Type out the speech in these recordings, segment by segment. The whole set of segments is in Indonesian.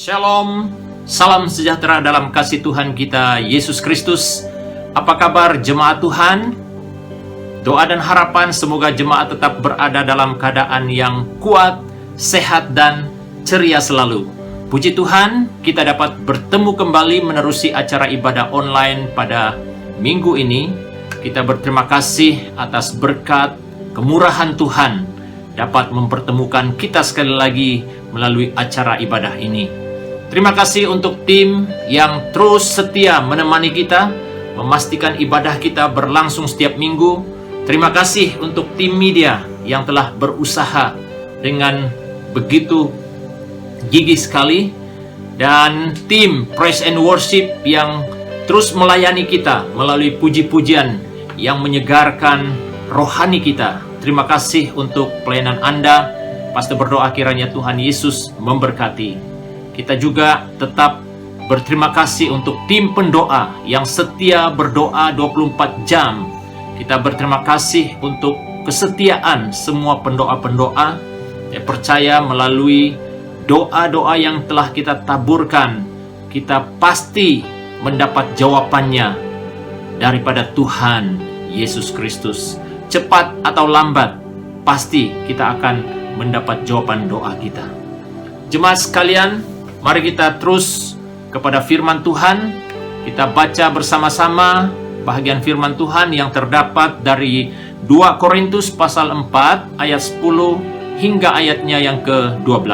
Shalom, salam sejahtera dalam kasih Tuhan kita Yesus Kristus. Apa kabar jemaat Tuhan? Doa dan harapan semoga jemaat tetap berada dalam keadaan yang kuat, sehat, dan ceria selalu. Puji Tuhan, kita dapat bertemu kembali menerusi acara ibadah online pada minggu ini. Kita berterima kasih atas berkat kemurahan Tuhan dapat mempertemukan kita sekali lagi melalui acara ibadah ini. Terima kasih untuk tim yang terus setia menemani kita, memastikan ibadah kita berlangsung setiap minggu. Terima kasih untuk tim media yang telah berusaha dengan begitu gigih sekali, dan tim praise and worship yang terus melayani kita melalui puji-pujian yang menyegarkan rohani kita. Terima kasih untuk pelayanan Anda. Pastor berdoa kiranya Tuhan Yesus memberkati. Kita juga tetap berterima kasih untuk tim pendoa yang setia berdoa 24 jam. Kita berterima kasih untuk kesetiaan semua pendoa-pendoa. Saya percaya melalui doa-doa yang telah kita taburkan, kita pasti mendapat jawabannya daripada Tuhan Yesus Kristus. Cepat atau lambat, pasti kita akan mendapat jawaban doa kita. Jemaat sekalian, mari kita terus kepada firman Tuhan. Kita baca bersama-sama bahagian firman Tuhan yang terdapat dari 2 Korintus pasal 4 ayat 10 hingga ayatnya yang ke-12.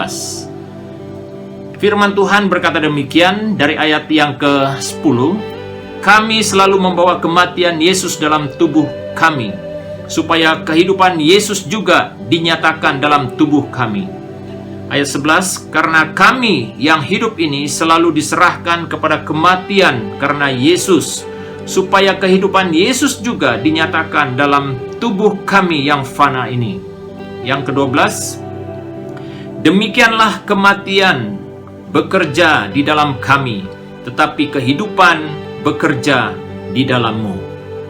Firman Tuhan berkata demikian dari ayat yang ke-10. Kami selalu membawa kematian Yesus dalam tubuh kami, supaya kehidupan Yesus juga dinyatakan dalam tubuh kami. Ayat 11, karena kami yang hidup ini selalu diserahkan kepada kematian karena Yesus, supaya kehidupan Yesus juga dinyatakan dalam tubuh kami yang fana ini. Yang ke-12, demikianlah kematian bekerja di dalam kami, tetapi kehidupan bekerja di dalammu.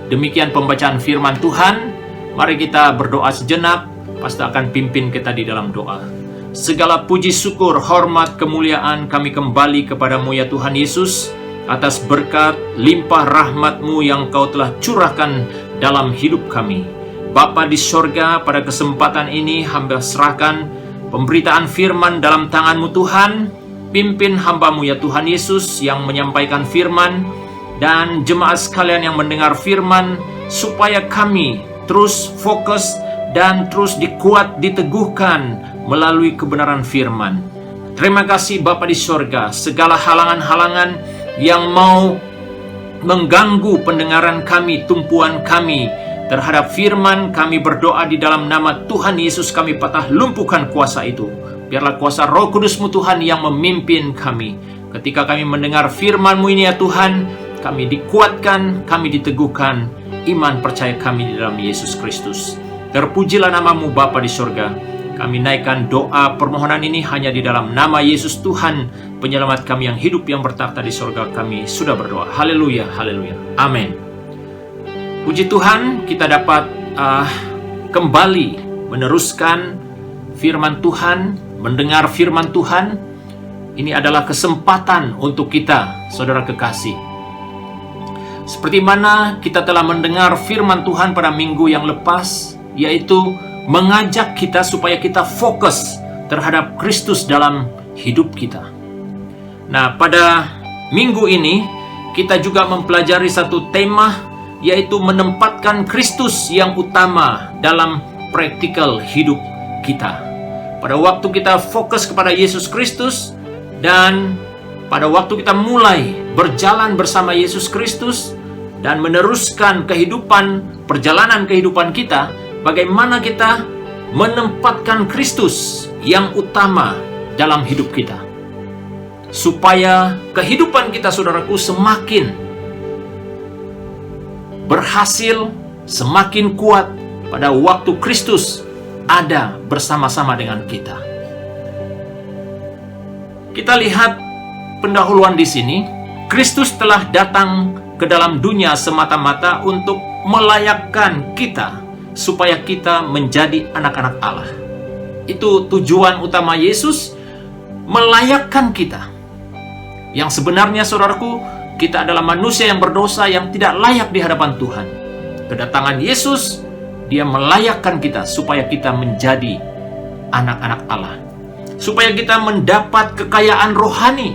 Demikian pembacaan firman Tuhan. Mari kita berdoa sejenak. Pastor akan pimpin kita di dalam doa. Segala puji syukur, hormat, kemuliaan kami kembali kepadamu ya Tuhan Yesus, atas berkat limpah rahmat-Mu yang Kau telah curahkan dalam hidup kami. Bapa di sorga, pada kesempatan ini hamba serahkan pemberitaan firman dalam tangan-Mu Tuhan. Pimpin hamba-Mu ya Tuhan Yesus yang menyampaikan firman, dan jemaat sekalian yang mendengar firman, supaya kami terus fokus dan terus diteguhkan melalui kebenaran firman. Terima kasih Bapa di sorga, segala halangan-halangan yang mau mengganggu pendengaran kami, tumpuan kami terhadap firman, kami berdoa di dalam nama Tuhan Yesus, kami patah lumpuhkan kuasa itu. Biarlah kuasa Roh Kudus-Mu Tuhan yang memimpin kami. Ketika kami mendengar firman-Mu ini ya Tuhan, kami dikuatkan, kami diteguhkan, iman percaya kami di dalam Yesus Kristus. Terpujilah nama-Mu Bapa di sorga. Kami naikkan doa permohonan ini hanya di dalam nama Yesus Tuhan, penyelamat kami yang hidup yang bertakhta di sorga. Kami sudah berdoa. Haleluya, haleluya. Amin. Puji Tuhan, kita dapat kembali meneruskan firman Tuhan, mendengar firman Tuhan. Ini adalah kesempatan untuk kita, saudara kekasih. Seperti mana kita telah mendengar firman Tuhan pada minggu yang lepas, yaitu mengajak kita supaya kita fokus terhadap Kristus dalam hidup kita. Nah, pada minggu ini kita juga mempelajari satu tema, yaitu menempatkan Kristus yang utama dalam praktikal hidup kita. Pada waktu kita fokus kepada Yesus Kristus, dan pada waktu kita mulai berjalan bersama Yesus Kristus dan meneruskan perjalanan kehidupan kita, bagaimana kita menempatkan Kristus yang utama dalam hidup kita, supaya kehidupan kita, saudaraku, semakin berhasil, semakin kuat pada waktu Kristus ada bersama-sama dengan kita. Kita lihat pendahuluan di sini. Kristus telah datang ke dalam dunia semata-mata untuk melayakkan kita supaya kita menjadi anak-anak Allah. Itu tujuan utama Yesus, melayakkan kita. Yang sebenarnya saudaraku, kita adalah manusia yang berdosa yang tidak layak di hadapan Tuhan. Kedatangan Yesus, Dia melayakkan kita supaya kita menjadi anak-anak Allah. Supaya kita mendapat kekayaan rohani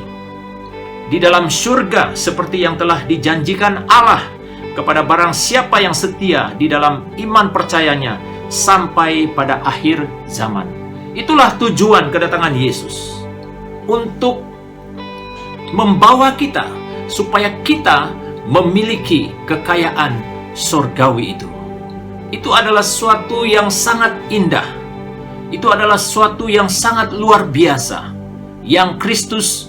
di dalam surga seperti yang telah dijanjikan Allah kepada barang siapa yang setia di dalam iman percayanya sampai pada akhir zaman. Itulah tujuan kedatangan Yesus, untuk membawa kita supaya kita memiliki kekayaan surgawi itu. Itu adalah sesuatu yang sangat indah. Itu adalah sesuatu yang sangat luar biasa yang Kristus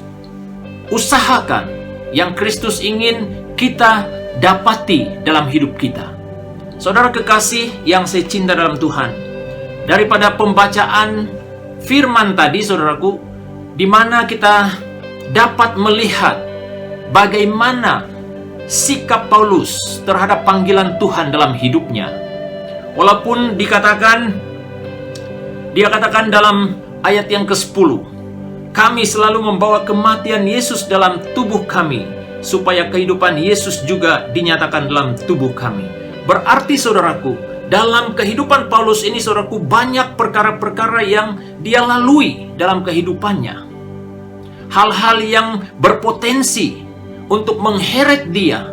usahakan, yang Kristus ingin kita dapati dalam hidup kita. Saudara kekasih yang saya cinta dalam Tuhan, daripada pembacaan firman tadi saudaraku, di mana kita dapat melihat bagaimana sikap Paulus terhadap panggilan Tuhan dalam hidupnya. Walaupun dia katakan dalam ayat yang ke-10, kami selalu membawa kematian Yesus dalam tubuh kami, supaya kehidupan Yesus juga dinyatakan dalam tubuh kami. Berarti saudaraku, dalam kehidupan Paulus ini saudaraku, banyak perkara-perkara yang dia lalui dalam kehidupannya. Hal-hal yang berpotensi untuk mengheret dia,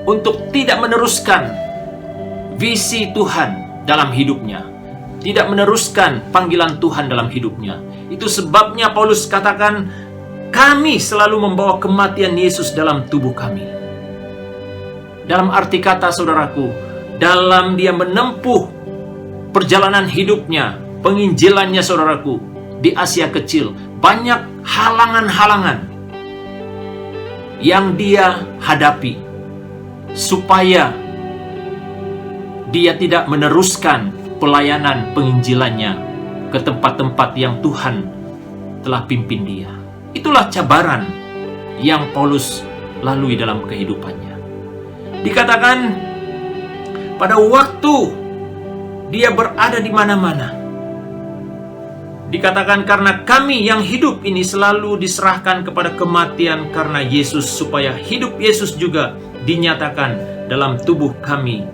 untuk tidak meneruskan visi Tuhan dalam hidupnya, tidak meneruskan panggilan Tuhan dalam hidupnya. Itu sebabnya Paulus katakan, kami selalu membawa kematian Yesus dalam tubuh kami. Dalam arti kata saudaraku, dalam dia menempuh perjalanan hidupnya, penginjilannya saudaraku, di Asia Kecil, banyak halangan-halangan yang dia hadapi supaya dia tidak meneruskan pelayanan penginjilannya ke tempat-tempat yang Tuhan telah pimpin dia. Itulah cabaran yang Paulus lalui dalam kehidupannya. Dikatakan pada waktu dia berada di mana-mana, dikatakan karena kami yang hidup ini selalu diserahkan kepada kematian karena Yesus, supaya hidup Yesus juga dinyatakan dalam tubuh kami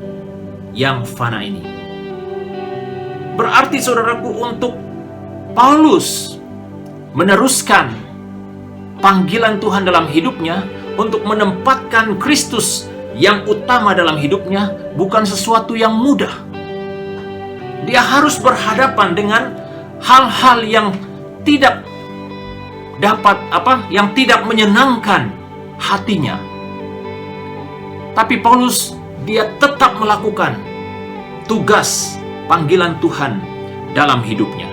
yang fana ini. Berarti saudaraku, untuk Paulus meneruskan panggilan Tuhan dalam hidupnya, untuk menempatkan Kristus yang utama dalam hidupnya, bukan sesuatu yang mudah. Dia harus berhadapan dengan hal-hal yang tidak yang tidak menyenangkan hatinya. Tapi Paulus, dia tetap melakukan tugas panggilan Tuhan dalam hidupnya.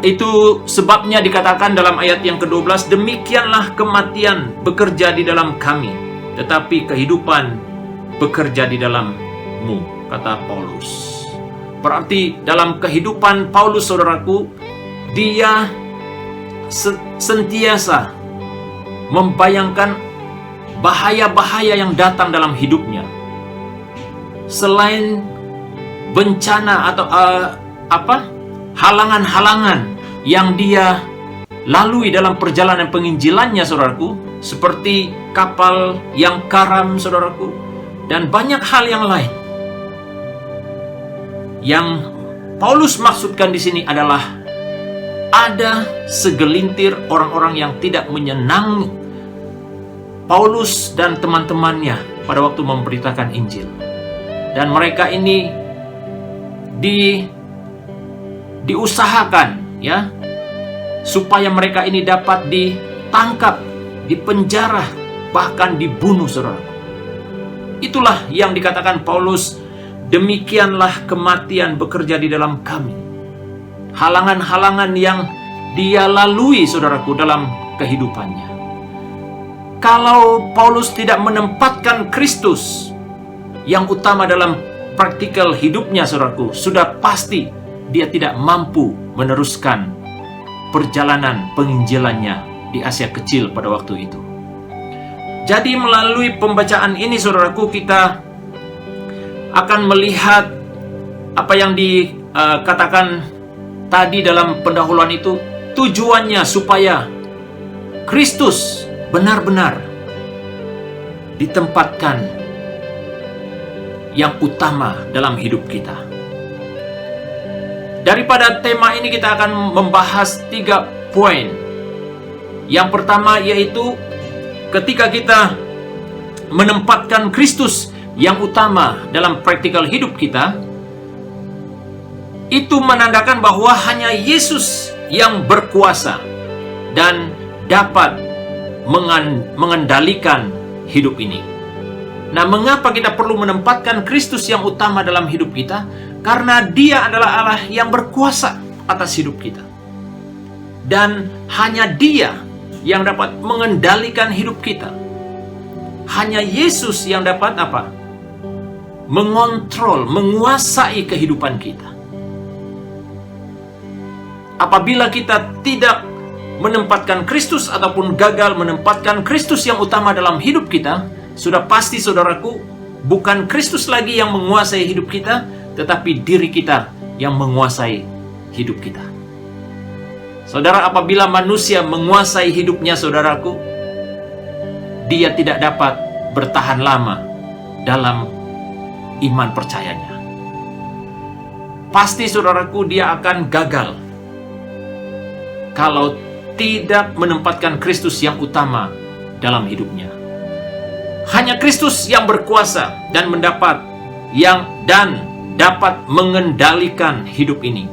Itu sebabnya dikatakan dalam ayat yang ke-12, demikianlah kematian bekerja di dalam kami, tetapi kehidupan bekerja di dalammu, kata Paulus. Berarti dalam kehidupan Paulus saudaraku, dia sentiasa membayangkan bahaya-bahaya yang datang dalam hidupnya. Selain bencana atau halangan-halangan yang dia lalui dalam perjalanan penginjilannya saudaraku, seperti kapal yang karam saudaraku, dan banyak hal yang lain. Yang Paulus maksudkan di sini adalah ada segelintir orang-orang yang tidak menyenangi Paulus dan teman-temannya pada waktu memberitakan Injil. Dan mereka ini diusahakan ya, supaya mereka ini dapat ditangkap, dipenjara, bahkan dibunuh saudara. Itulah yang dikatakan Paulus, demikianlah kematian bekerja di dalam kami. Halangan-halangan yang dia lalui saudaraku dalam kehidupannya. Kalau Paulus tidak menempatkan Kristus yang utama dalam praktikal hidupnya saudaraku, sudah pasti dia tidak mampu meneruskan perjalanan penginjilannya di Asia Kecil pada waktu itu. Jadi melalui pembacaan ini saudaraku, kita akan melihat apa yang dikatakan tadi dalam pendahuluan itu, tujuannya supaya Kristus benar-benar ditempatkan yang utama dalam hidup kita. Daripada tema ini kita akan membahas 3 poin. Yang pertama yaitu ketika kita menempatkan Kristus yang utama dalam praktikal hidup kita, itu menandakan bahwa hanya Yesus yang berkuasa dan dapat mengendalikan hidup ini. Nah, mengapa kita perlu menempatkan Kristus yang utama dalam hidup kita? Karena Dia adalah Allah yang berkuasa atas hidup kita. Dan hanya Dia yang dapat mengendalikan hidup kita. Hanya Yesus yang dapat apa? Mengontrol, menguasai kehidupan kita. Apabila kita tidak menempatkan Kristus ataupun gagal menempatkan Kristus yang utama dalam hidup kita, sudah pasti saudaraku, bukan Kristus lagi yang menguasai hidup kita, tetapi diri kita yang menguasai hidup kita. Saudara, apabila manusia menguasai hidupnya, saudaraku, dia tidak dapat bertahan lama dalam iman percayanya. Pasti saudaraku, dia akan gagal kalau tidak menempatkan Kristus yang utama dalam hidupnya. Hanya Kristus yang berkuasa dan dapat mengendalikan hidup ini.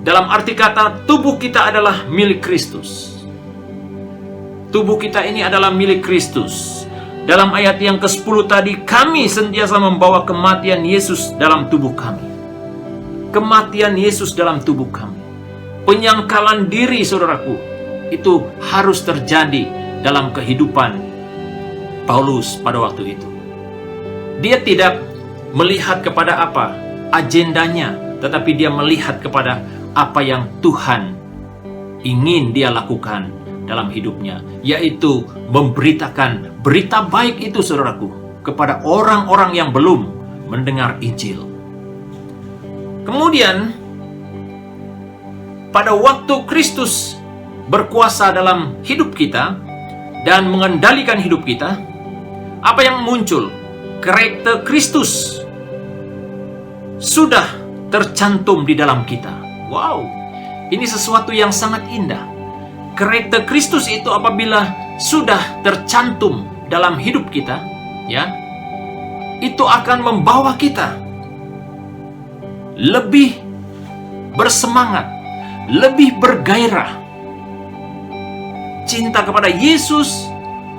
Dalam arti kata, tubuh kita adalah milik Kristus. Tubuh kita ini adalah milik Kristus. Dalam ayat yang ke-10 tadi, kami sentiasa membawa kematian Yesus dalam tubuh kami. Kematian Yesus dalam tubuh kami. Penyangkalan diri, saudaraku, itu harus terjadi dalam kehidupan Paulus pada waktu itu. Dia tidak melihat kepada apa agendanya, tetapi dia melihat kepada apa yang Tuhan ingin dia lakukan dalam hidupnya, yaitu memberitakan berita baik itu, saudaraku, kepada orang-orang yang belum mendengar Injil. Kemudian pada waktu Kristus berkuasa dalam hidup kita dan mengendalikan hidup kita, apa yang muncul? Karakter Kristus sudah tercantum di dalam kita. Wow, ini sesuatu yang sangat indah. Karakter Kristus itu apabila sudah tercantum dalam hidup kita, ya, itu akan membawa kita lebih bersemangat, lebih bergairah, cinta kepada Yesus,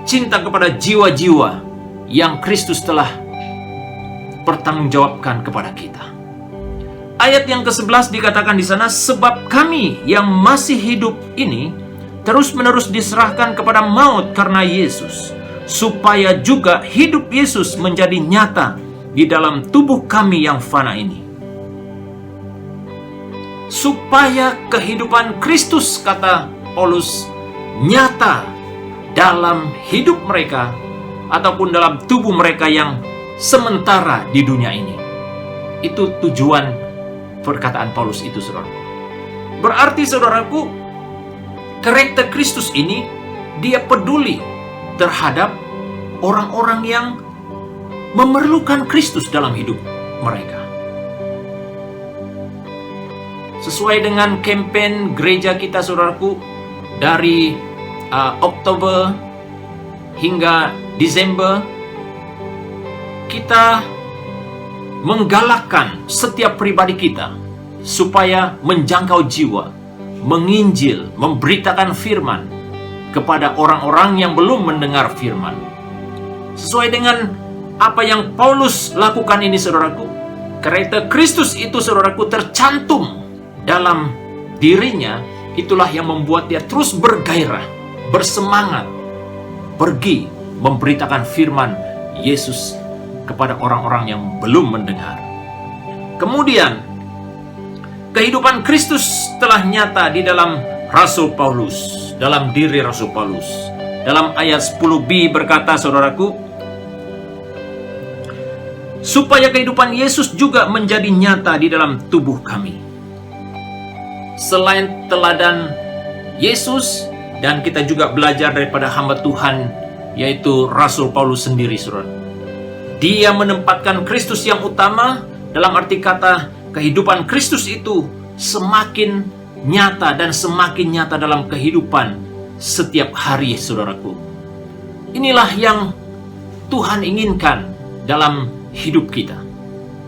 cinta kepada jiwa-jiwa yang Kristus telah pertanggungjawabkan kepada kita. Ayat yang ke-11 dikatakan di sana, sebab kami yang masih hidup ini terus-menerus diserahkan kepada maut karena Yesus, supaya juga hidup Yesus menjadi nyata di dalam tubuh kami yang fana ini. Supaya kehidupan Kristus, kata Paulus, nyata dalam hidup mereka ataupun dalam tubuh mereka yang sementara di dunia ini. Itu tujuan perkataan Paulus itu, saudara. Berarti, saudaraku, karakter Kristus ini dia peduli terhadap orang-orang yang memerlukan Kristus dalam hidup mereka. Sesuai dengan kampanye gereja kita, saudaraku, dari Oktober hingga Desember, kita menggalakkan setiap pribadi kita supaya menjangkau jiwa, menginjil, memberitakan firman kepada orang-orang yang belum mendengar firman. Sesuai dengan apa yang Paulus lakukan ini, saudaraku, karakter Kristus itu, saudaraku, tercantum dalam dirinya. Itulah yang membuat dia terus bergairah, bersemangat, pergi memberitakan firman Yesus kepada orang-orang yang belum mendengar. Kemudian kehidupan Kristus telah nyata di dalam Rasul Paulus, dalam diri Rasul Paulus. Dalam ayat 10b berkata, saudaraku, supaya kehidupan Yesus juga menjadi nyata di dalam tubuh kami. Selain teladan Yesus, Dan kita juga belajar daripada hamba Tuhan, yaitu Rasul Paulus sendiri, saudara. Dia menempatkan Kristus yang utama, dalam arti kata kehidupan Kristus itu semakin nyata dan semakin nyata dalam kehidupan setiap hari, saudaraku. Inilah yang Tuhan inginkan dalam hidup kita.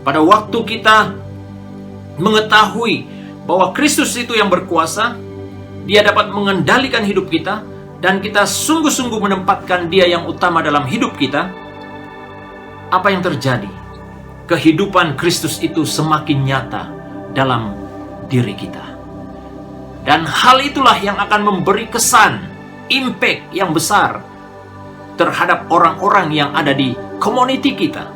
Pada waktu kita mengetahui bahwa Kristus itu yang berkuasa, Dia dapat mengendalikan hidup kita, dan kita sungguh-sungguh menempatkan Dia yang utama dalam hidup kita. Apa yang terjadi? Kehidupan Kristus itu semakin nyata dalam diri kita. Dan hal itulah yang akan memberi kesan, impact yang besar terhadap orang-orang yang ada di community kita.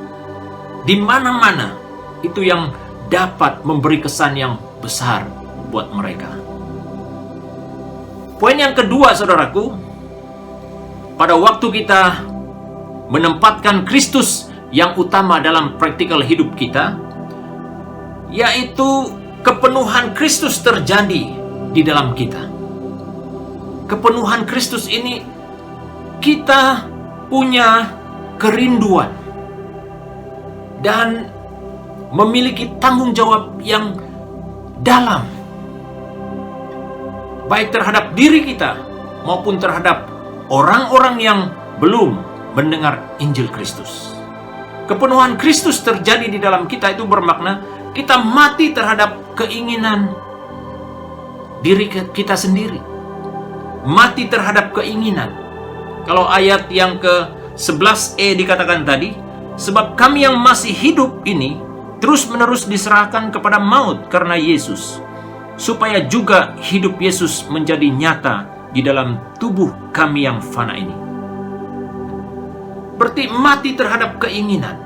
Di mana-mana, itu yang dapat memberi kesan yang besar buat mereka. Poin yang kedua, saudaraku, pada waktu kita menempatkan Kristus yang utama dalam praktikal hidup kita, yaitu kepenuhan Kristus terjadi di dalam kita. Kepenuhan Kristus ini, kita punya kerinduan dan memiliki tanggung jawab yang dalam, baik terhadap diri kita maupun terhadap orang-orang yang belum mendengar Injil Kristus. Kepenuhan Kristus terjadi di dalam kita itu bermakna kita mati terhadap keinginan diri kita sendiri. Mati terhadap keinginan. Kalau ayat yang ke-11e dikatakan tadi, sebab kami yang masih hidup ini terus-menerus diserahkan kepada maut karena Yesus, supaya juga hidup Yesus menjadi nyata di dalam tubuh kami yang fana ini. Berarti mati terhadap keinginan.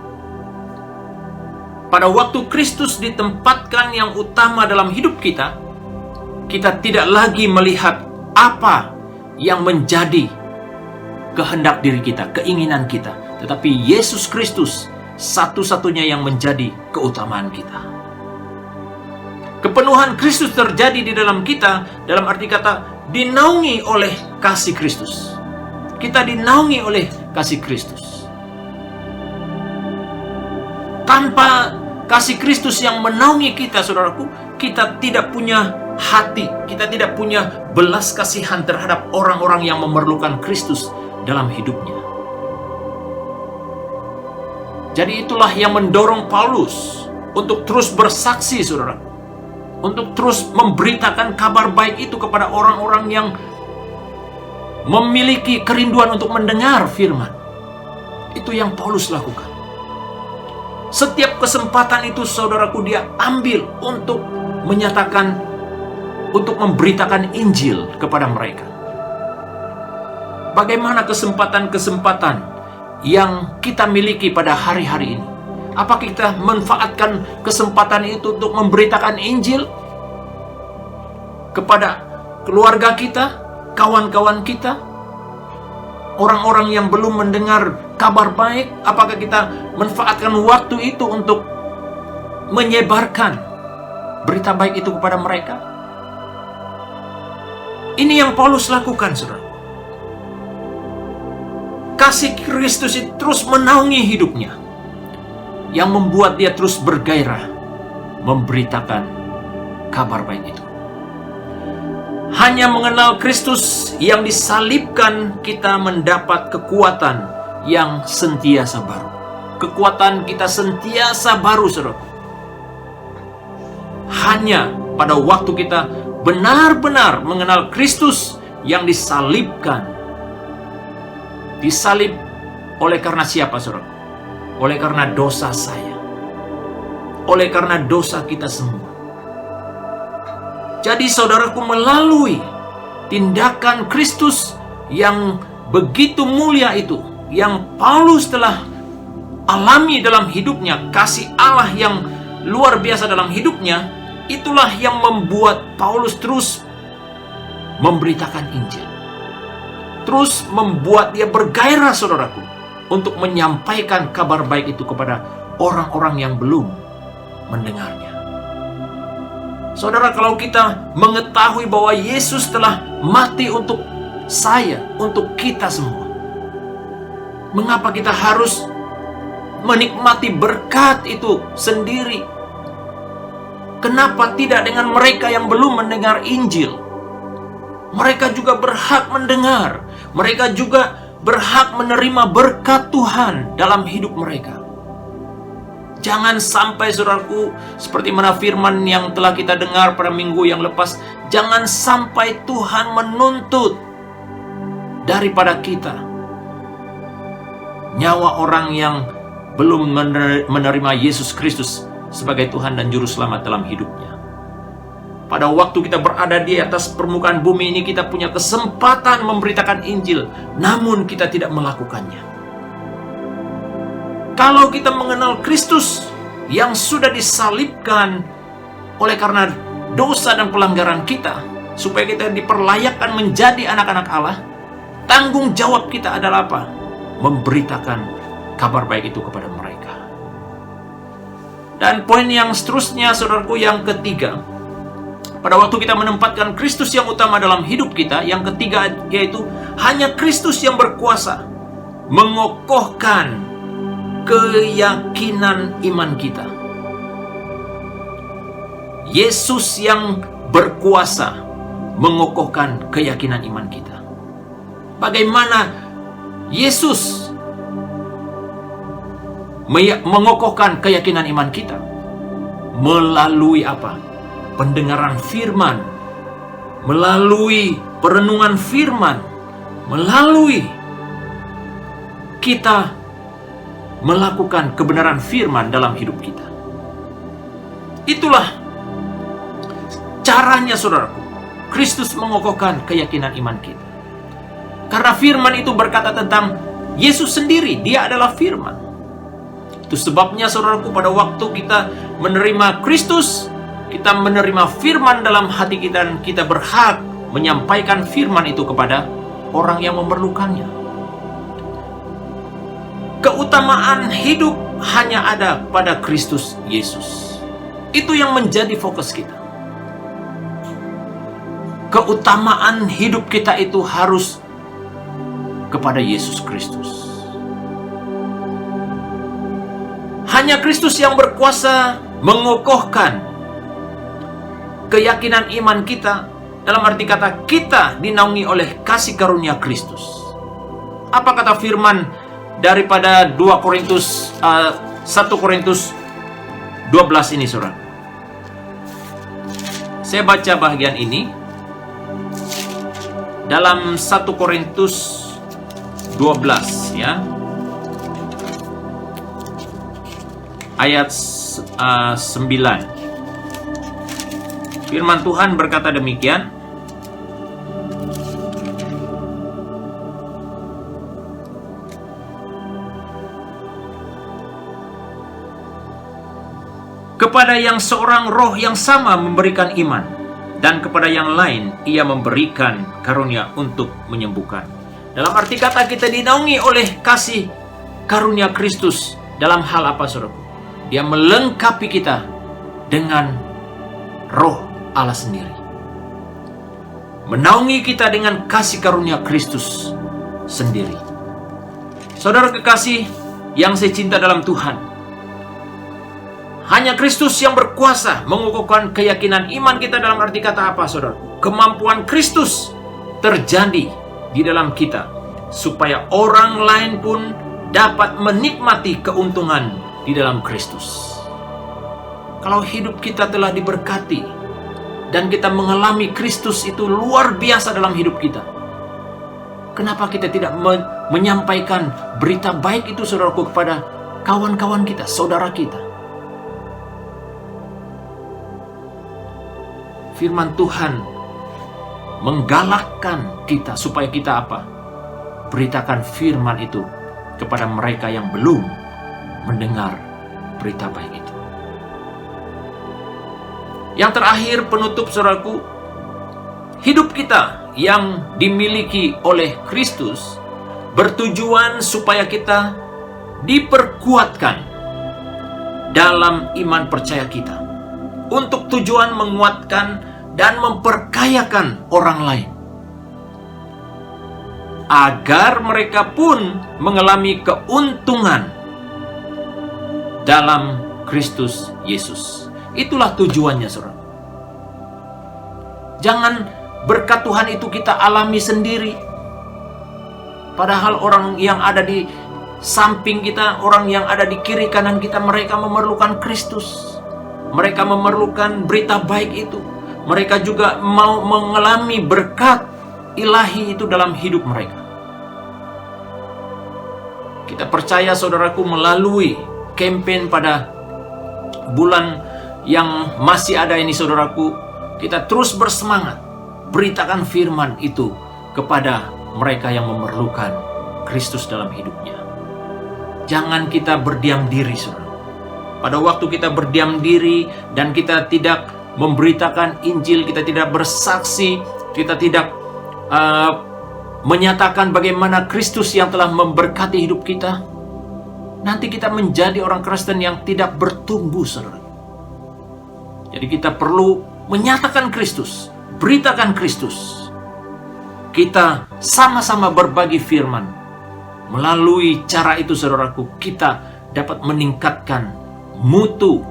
Pada waktu Kristus ditempatkan yang utama dalam hidup kita, kita tidak lagi melihat apa yang menjadi kehendak diri kita, keinginan kita, tetapi Yesus Kristus satu-satunya yang menjadi keutamaan kita. Kepenuhan Kristus terjadi di dalam kita, dalam arti kata dinaungi oleh kasih Kristus. Kita dinaungi oleh kasih Kristus. Tanpa kasih Kristus yang menaungi kita, saudaraku, kita tidak punya hati, kita tidak punya belas kasihan terhadap orang-orang yang memerlukan Kristus dalam hidupnya. Jadi itulah yang mendorong Paulus untuk terus bersaksi, saudaraku, untuk terus memberitakan kabar baik itu kepada orang-orang yang memiliki kerinduan untuk mendengar firman. Itu yang Paulus lakukan. Setiap kesempatan itu, saudaraku, dia ambil untuk menyatakan, untuk memberitakan Injil kepada mereka. Bagaimana kesempatan-kesempatan yang kita miliki pada hari-hari ini? Apa kita manfaatkan kesempatan itu untuk memberitakan Injil kepada keluarga kita, kawan-kawan kita, orang-orang yang belum mendengar kabar baik? Apakah kita manfaatkan waktu itu untuk menyebarkan berita baik itu kepada mereka? Ini yang Paulus lakukan, saudara. Kasih Kristus itu terus menaungi hidupnya, yang membuat dia terus bergairah memberitakan kabar baik itu. Hanya mengenal Kristus yang disalibkan, kita mendapat kekuatan yang sentiasa baru. Kekuatan kita sentiasa baru, saudara. Hanya pada waktu kita benar-benar mengenal Kristus yang disalibkan. Disalib oleh karena siapa, saudara? Oleh karena dosa saya. Oleh karena dosa kita semua. Jadi saudaraku, melalui tindakan Kristus yang begitu mulia itu, yang Paulus telah alami dalam hidupnya, kasih Allah yang luar biasa dalam hidupnya, itulah yang membuat Paulus terus memberitakan Injil. Terus membuat dia bergairah, saudaraku, untuk menyampaikan kabar baik itu kepada orang-orang yang belum mendengarnya. Saudara, kalau kita mengetahui bahwa Yesus telah mati untuk saya, untuk kita semua. Mengapa kita harus menikmati berkat itu sendiri? Kenapa tidak dengan mereka yang belum mendengar Injil? Mereka juga berhak mendengar. Mereka juga berhak menerima berkat Tuhan dalam hidup mereka. Jangan sampai, saudaraku, seperti mana firman yang telah kita dengar pada minggu yang lepas, jangan sampai Tuhan menuntut daripada kita nyawa orang yang belum menerima Yesus Kristus sebagai Tuhan dan Juru Selamat dalam hidupnya. Pada waktu kita berada di atas permukaan bumi ini, kita punya kesempatan memberitakan Injil, namun kita tidak melakukannya. Kalau kita mengenal Kristus yang sudah disalibkan oleh karena dosa dan pelanggaran kita, supaya kita diperlayakkan menjadi anak-anak Allah, tanggung jawab kita adalah apa? Memberitakan kabar baik itu kepada mereka. Dan poin yang seterusnya, saudaraku, yang ketiga, pada waktu kita menempatkan Kristus yang utama dalam hidup kita, yang ketiga yaitu hanya Kristus yang berkuasa mengokohkan keyakinan iman kita. Yesus yang berkuasa mengokohkan keyakinan iman kita. Bagaimana Yesus mengokohkan keyakinan iman kita? Melalui apa? Pendengaran firman, melalui perenungan firman, melalui kita melakukan kebenaran firman dalam hidup kita. Itulah caranya, saudaraku, Kristus mengokohkan keyakinan iman kita. Karena firman itu berkata tentang Yesus sendiri, dia adalah firman. Itu sebabnya, saudaraku, pada waktu kita menerima Kristus, kita menerima firman dalam hati kita, dan kita berhak menyampaikan firman itu kepada orang yang memerlukannya. Keutamaan hidup hanya ada pada Kristus Yesus. Itu yang menjadi fokus kita. Keutamaan hidup kita itu harus kepada Yesus Kristus. Hanya Kristus yang berkuasa mengokohkan keyakinan iman kita, dalam arti kata kita dinaungi oleh kasih karunia Kristus. Apa kata firman daripada 1 Korintus 12 ini, saudara? Saya baca bagian ini dalam 1 Korintus 12 ya. Ayat 9. Firman Tuhan berkata demikian, kepada yang seorang roh yang sama memberikan iman, dan kepada yang lain ia memberikan karunia untuk menyembuhkan. Dalam arti kata kita dinaungi oleh kasih karunia Kristus dalam hal apa, saudaraku? Dia melengkapi kita dengan roh Allah sendiri, menaungi kita dengan kasih karunia Kristus sendiri. Saudara kekasih yang saya cinta dalam Tuhan, hanya Kristus yang berkuasa mengokohkan keyakinan iman kita. Dalam arti kata apa, saudara? Kemampuan Kristus terjadi di dalam kita, supaya orang lain pun dapat menikmati keuntungan di dalam Kristus. Kalau hidup kita telah diberkati dan kita mengalami Kristus itu luar biasa dalam hidup kita, kenapa kita tidak menyampaikan berita baik itu, saudaraku, kepada kawan-kawan kita, saudara kita? Firman Tuhan menggalakkan kita supaya kita apa? Beritakan firman itu kepada mereka yang belum mendengar berita baik itu. Yang terakhir, penutup, saudaraku, hidup kita yang dimiliki oleh Kristus bertujuan supaya kita diperkuatkan dalam iman percaya kita, untuk tujuan menguatkan dan memperkayakan orang lain. agar mereka pun mengalami keuntungan dalam Kristus Yesus. Itulah tujuannya, saudara. Jangan berkat Tuhan itu kita alami sendiri. Padahal orang yang ada di samping kita, orang yang ada di kiri kanan kita, mereka memerlukan Kristus. Mereka memerlukan berita baik itu. Mereka juga mau mengalami berkat ilahi itu dalam hidup mereka. Kita percaya, saudaraku, melalui campaign pada bulan yang masih ada ini, saudaraku, kita terus bersemangat beritakan firman itu kepada mereka yang memerlukan Kristus dalam hidupnya. Jangan kita berdiam diri, saudara. Pada waktu kita berdiam diri dan kita tidak memberitakan Injil, kita tidak bersaksi, kita tidak menyatakan bagaimana Kristus yang telah memberkati hidup kita, nanti kita menjadi orang Kristen yang tidak bertumbuh, saudara. Jadi kita perlu menyatakan Kristus, beritakan Kristus. Kita sama-sama berbagi firman. Melalui cara itu, saudaraku, kita dapat meningkatkan mutu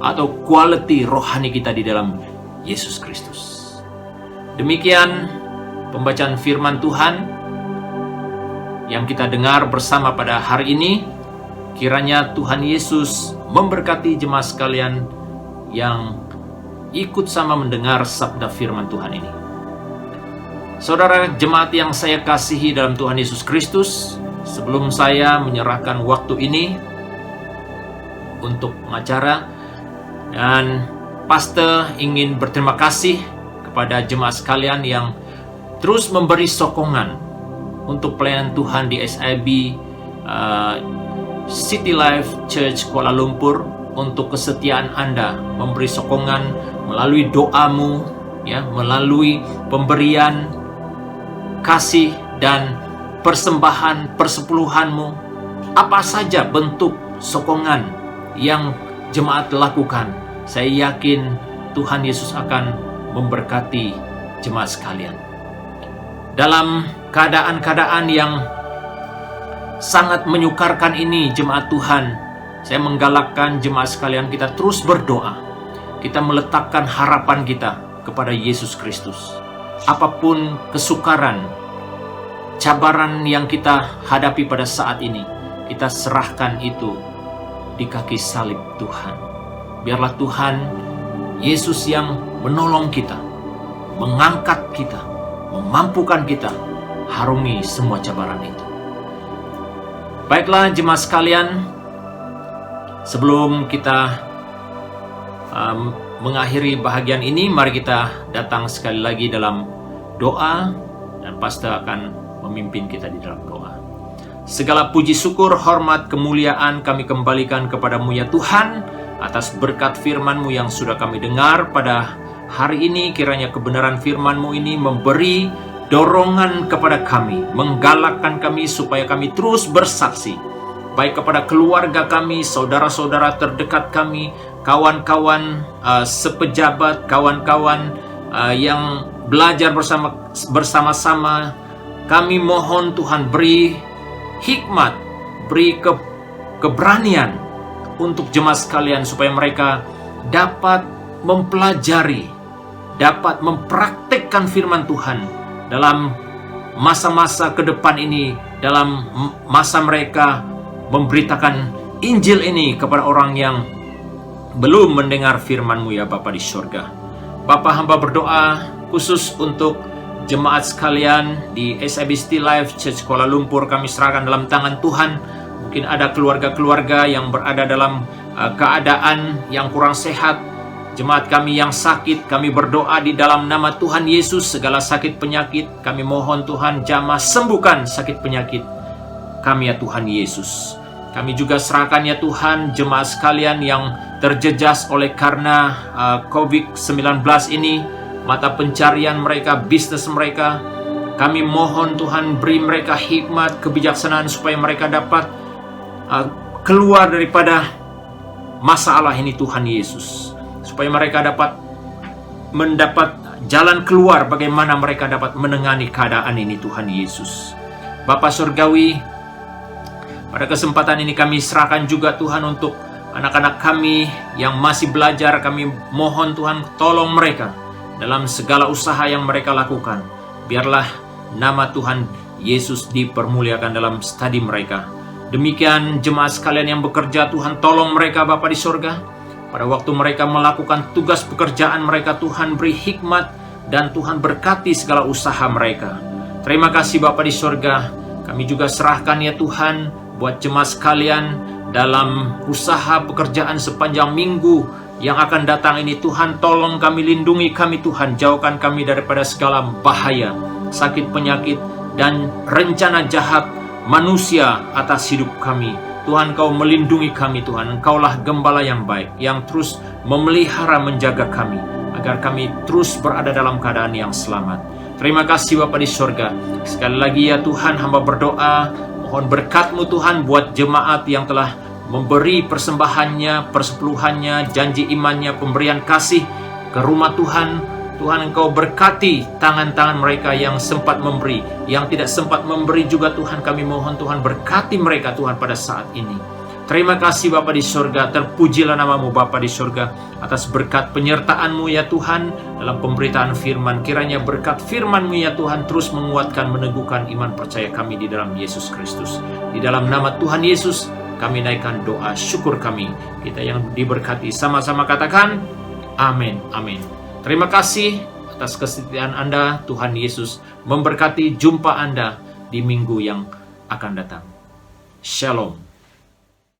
atau quality rohani kita di dalam Yesus Kristus. Demikian pembacaan firman Tuhan yang kita dengar bersama pada hari ini. Kiranya Tuhan Yesus memberkati jemaat sekalian yang ikut sama mendengar sabda firman Tuhan ini. Saudara jemaat yang saya kasihi dalam Tuhan Yesus Kristus, sebelum saya menyerahkan waktu ini untuk pengacara, dan pastor ingin berterima kasih kepada jemaat sekalian yang terus memberi sokongan untuk pelayanan Tuhan di SIB City Life Church Kuala Lumpur, untuk kesetiaan Anda memberi sokongan melalui doamu, ya, melalui pemberian kasih dan persembahan persepuluhanmu. Apa saja bentuk sokongan yang jemaat lakukan, saya yakin Tuhan Yesus akan memberkati jemaat sekalian. Dalam keadaan-keadaan yang sangat menyukarkan ini, jemaat Tuhan, saya menggalakkan jemaat sekalian kita terus berdoa. Kita meletakkan harapan kita kepada Yesus Kristus. Apapun kesukaran, cabaran yang kita hadapi pada saat ini, kita serahkan itu di kaki salib Tuhan. Biarlah Tuhan Yesus yang menolong kita, mengangkat kita, memampukan kita harungi semua cabaran itu. Baiklah jemaat sekalian, sebelum kita mengakhiri bahagian ini, mari kita datang sekali lagi dalam doa, dan pastor akan memimpin kita di dalam doa. Segala puji syukur, hormat, kemuliaan kami kembalikan kepadamu ya Tuhan, atas berkat firman-Mu yang sudah kami dengar pada hari ini. Kiranya kebenaran firman-Mu ini memberi dorongan kepada kami, menggalakkan kami supaya kami terus bersaksi, baik kepada keluarga kami, saudara-saudara terdekat kami, kawan-kawan sepejabat, kawan-kawan yang belajar bersama-sama. Kami mohon Tuhan beri hikmat, beri keberanian untuk jemaat sekalian supaya mereka dapat mempelajari, dapat mempraktikkan firman Tuhan dalam masa-masa ke depan ini, dalam masa mereka memberitakan Injil ini kepada orang yang belum mendengar firman-Mu ya Bapa di surga. Bapa, hamba berdoa khusus untuk jemaat sekalian di SIB City Life Church Kuala Lumpur. Kami serahkan dalam tangan Tuhan. Mungkin ada keluarga-keluarga yang berada dalam keadaan yang kurang sehat, jemaat kami yang sakit. Kami berdoa di dalam nama Tuhan Yesus, segala sakit penyakit kami mohon Tuhan jamah sembuhkan sakit penyakit kami ya Tuhan Yesus. Kami juga serahkan ya Tuhan jemaat sekalian yang terjejas oleh karena COVID-19 ini, mata pencarian mereka, bisnis mereka. Kami mohon Tuhan beri mereka hikmat, kebijaksanaan supaya mereka dapat keluar daripada masalah ini Tuhan Yesus. Supaya mereka dapat mendapat jalan keluar, bagaimana mereka dapat menangani keadaan ini Tuhan Yesus. Bapa Surgawi, pada kesempatan ini kami serahkan juga Tuhan untuk anak-anak kami yang masih belajar. Kami mohon Tuhan tolong mereka dalam segala usaha yang mereka lakukan. Biarlah nama Tuhan Yesus dipermuliakan dalam studi mereka. Demikian jemaat sekalian yang bekerja, Tuhan tolong mereka Bapa di sorga. Pada waktu mereka melakukan tugas pekerjaan mereka, Tuhan beri hikmat dan Tuhan berkati segala usaha mereka. Terima kasih Bapa di sorga. Kami juga serahkan ya Tuhan buat jemaat sekalian dalam usaha pekerjaan sepanjang minggu yang akan datang ini. Tuhan tolong kami, lindungi kami Tuhan, jauhkan kami daripada segala bahaya, sakit, penyakit, dan rencana jahat manusia atas hidup kami. Tuhan, Kau melindungi kami Tuhan. Engkaulah gembala yang baik, yang terus memelihara, menjaga kami, agar kami terus berada dalam keadaan yang selamat. Terima kasih Bapa di sorga. Sekali lagi ya Tuhan, hamba berdoa, mohon berkat-Mu Tuhan buat jemaat yang telah memberi persembahannya, persepuluhannya, janji imannya, pemberian kasih ke rumah Tuhan. Tuhan, Engkau berkati tangan-tangan mereka yang sempat memberi, yang tidak sempat memberi juga Tuhan. Kami mohon Tuhan berkati mereka Tuhan pada saat ini. Terima kasih Bapa di sorga. Terpujilah nama-Mu Bapa di sorga atas berkat penyertaan-Mu ya Tuhan dalam pemberitaan firman. Kiranya berkat firman-Mu ya Tuhan terus menguatkan, meneguhkan iman percaya kami di dalam Yesus Kristus. Di dalam nama Tuhan Yesus kami naikkan doa syukur kami. Kita yang diberkati sama-sama katakan amin, amin. Terima kasih atas kesetiaan Anda. Tuhan Yesus memberkati. Jumpa Anda di minggu yang akan datang. Shalom.